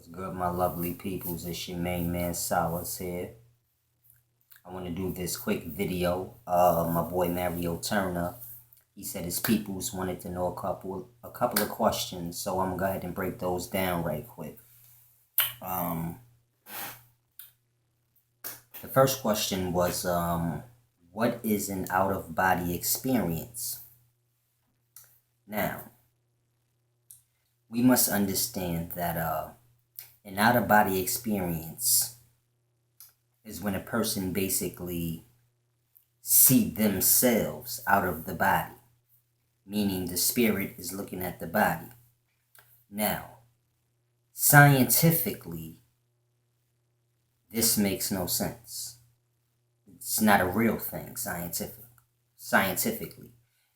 What's good, my lovely peoples? It's your main man Solace here. I want to do this quick video. My boy Mario Turner, he said his peoples wanted to know a couple of questions, so I'm gonna go ahead and break those down right quick. The first question was, what is an out-of-body experience? Now, we must understand that an out-of-body experience is when a person basically see themselves out of the body, meaning the spirit is looking at the body. Now, scientifically, this makes no sense. It's not a real thing scientifically.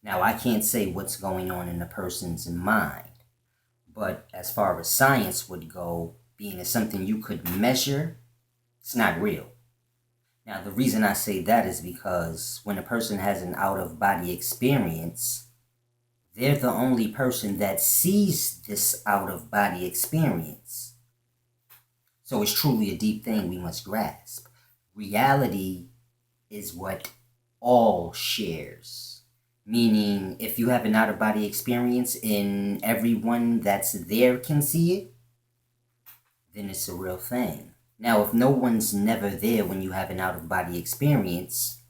Now, I can't say what's going on in a person's mind, but as far as science would go, being as something you could measure, it's not real. Now, the reason I say that is because when a person has an out-of-body experience, they're the only person that sees this out-of-body experience. So it's truly a deep thing we must grasp. Reality is what all shares. Meaning, if you have an out-of-body experience and everyone that's there can see it, then it's a real thing. Now, if no one's never there when you have an out-of-body experience,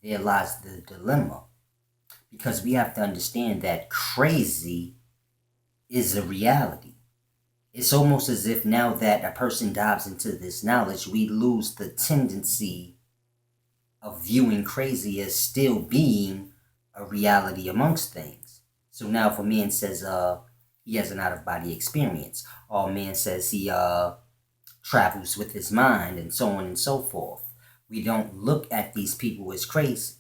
there lies the dilemma. Because we have to understand that crazy is a reality. It's almost as if now that a person dives into this knowledge, we lose the tendency of viewing crazy as still being a reality amongst things. So now if a man says he has an out-of-body experience, or a man says he travels with his mind, and so on and so forth, we don't look at these people as crazy.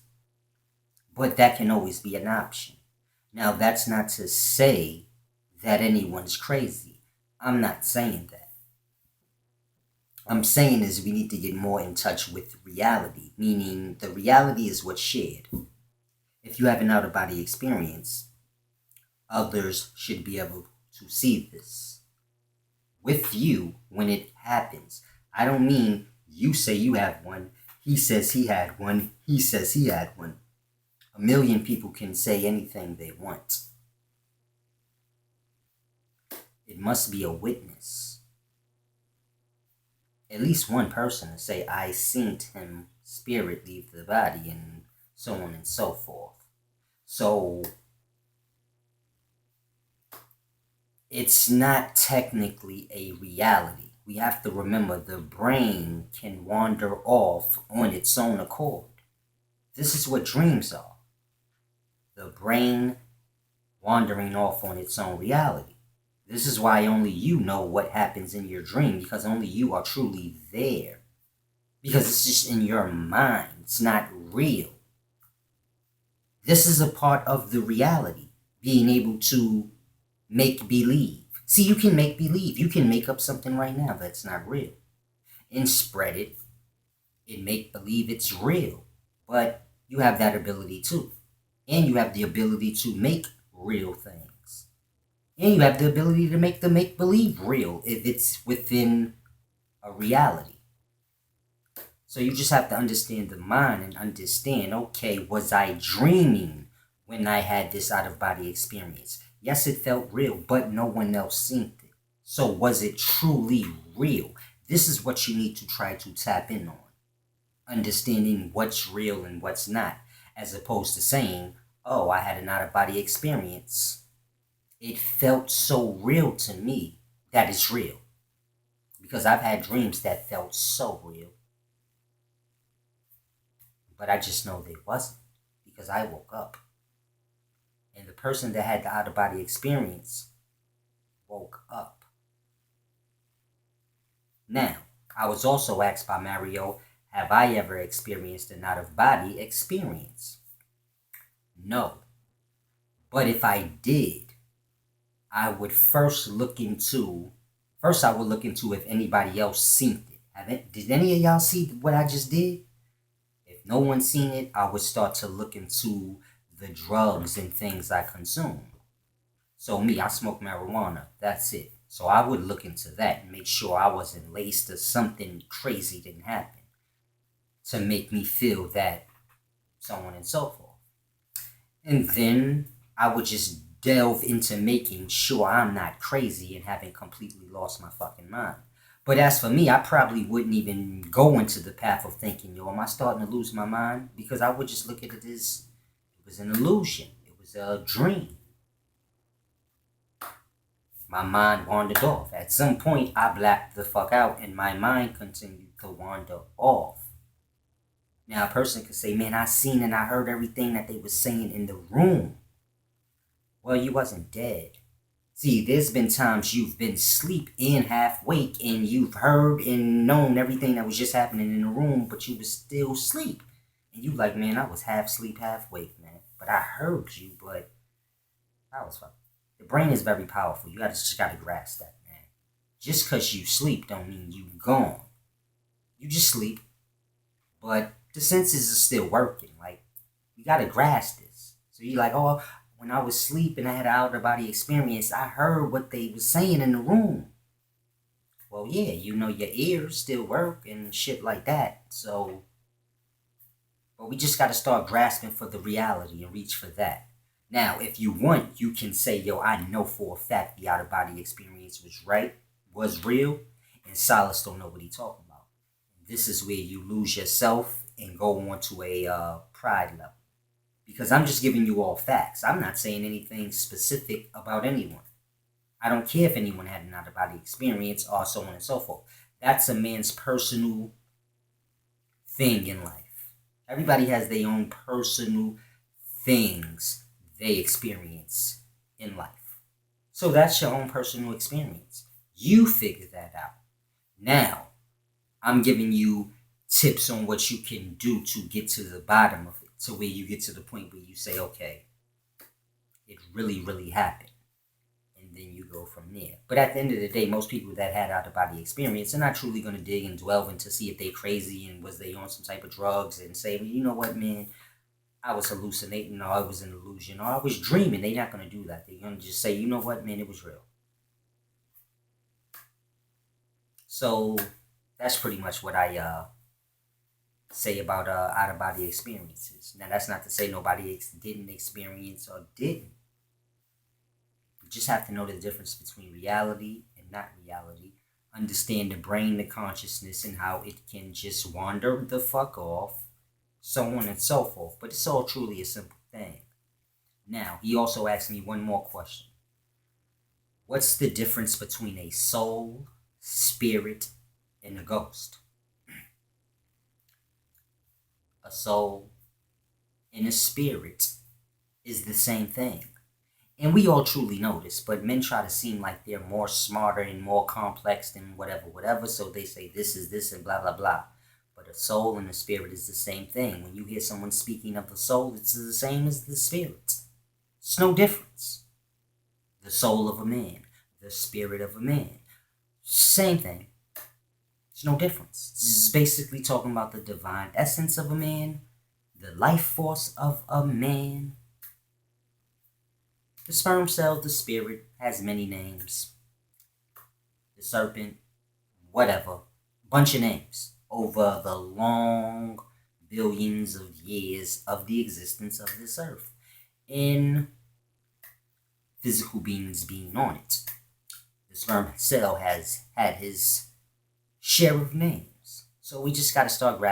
But that can always be an option. Now, that's not to say that anyone's crazy. I'm not saying that. I'm saying is we need to get more in touch with reality, meaning the reality is what's shared. If you have an out-of-body experience, others should be able to see this with you when it happens. I don't mean you say you have one, he says he had one, he says he had one. A million people can say anything they want. It must be a witness. At least one person to say, I seen him spirit leave the body, and so on and so forth. So, it's not technically a reality. We have to remember the brain can wander off on its own accord. This is what dreams are. The brain wandering off on its own reality. This is why only you know what happens in your dream, because only you are truly there. Because it's just in your mind. It's not real. This is a part of the reality. Being able to make believe. See, you can make believe. You can make up something right now that's not real and spread it and make believe it's real. But you have that ability too. And you have the ability to make real things. And you have the ability to make the make-believe real if it's within a reality. So you just have to understand the mind and understand, okay, was I dreaming when I had this out-of-body experience? Yes, it felt real, but no one else seen it. So was it truly real? This is what you need to try to tap in on. Understanding what's real and what's not. As opposed to saying, oh, I had an out-of-body experience. It felt so real to me that it's real. Because I've had dreams that felt so real. But I just know they wasn't. Because I woke up. And the person that had the out-of-body experience woke up. Now, I was also asked by Mario, have I ever experienced an out-of-body experience? No. But if I did, I would first look into if anybody else seen it. Did any of y'all see what I just did? If no one's seen it, I would start to look into the drugs and things I consume. So me, I smoke marijuana. That's it. So I would look into that and make sure I wasn't laced or something crazy didn't happen to make me feel that, so on and so forth. And then I would just delve into making sure I'm not crazy and haven't completely lost my fucking mind. But as for me, I probably wouldn't even go into the path of thinking, yo, am I starting to lose my mind? Because I would just look at it as it was an illusion. It was a dream. My mind wandered off. At some point, I blacked the fuck out and my mind continued to wander off. Now, a person could say, man, I seen and I heard everything that they were saying in the room. Well, you wasn't dead. See, there's been times you've been asleep and half awake and you've heard and known everything that was just happening in the room, but you was still asleep. And you like, man, I was half asleep, half awake, man. But I heard you, but I was fucking. The brain is very powerful. You just gotta grasp that, man. Just because you sleep don't mean you gone. You just sleep. But the senses are still working. Like, you gotta grasp this. So you're like, oh, when I was sleeping, I had an out-of-body experience. I heard what they was saying in the room. Well, yeah, you know your ears still work and shit like that. So, but we just gotta start grasping for the reality and reach for that. Now, if you want, you can say, yo, I know for a fact the out-of-body experience was real, and Solace don't know what he's talking about. This is where you lose yourself and go on to a pride level. Because I'm just giving you all facts. I'm not saying anything specific about anyone. I don't care if anyone had an out-of-body experience or so on and so forth. That's a man's personal thing in life. Everybody has their own personal things they experience in life. So that's your own personal experience. You figure that out. Now, I'm giving you tips on what you can do to get to the bottom of it, to where you get to the point where you say, okay, it really, really happened. And then you go from there. But at the end of the day, most people that had out-of-body experience are not truly going to dig and delve into see if they crazy and was they on some type of drugs and say, well, you know what, man, I was hallucinating or I was an illusion or I was dreaming. They're not going to do that. They're going to just say, you know what, man, it was real. So that's pretty much what I say about out-of-body experiences. Now, that's not to say nobody didn't experience or didn't. You just have to know the difference between reality and not reality. Understand the brain, the consciousness, and how it can just wander the fuck off, so on and so forth. But it's all truly a simple thing. Now, he also asked me one more question. What's the difference between a soul, spirit, and a ghost? A soul and a spirit is the same thing. And we all truly know this, but men try to seem like they're more smarter and more complex than whatever, so they say this is this and blah, blah, blah. But a soul and a spirit is the same thing. When you hear someone speaking of the soul, it's the same as the spirit. It's no difference. The soul of a man, the spirit of a man, same thing. There's no difference. This is basically talking about the divine essence of a man, the life force of a man. The sperm cell, the spirit, has many names. The serpent, whatever. Bunch of names. Over the long billions of years of the existence of this earth. And physical beings being on it. The sperm cell has had his share of names. So we just got to start grabbing.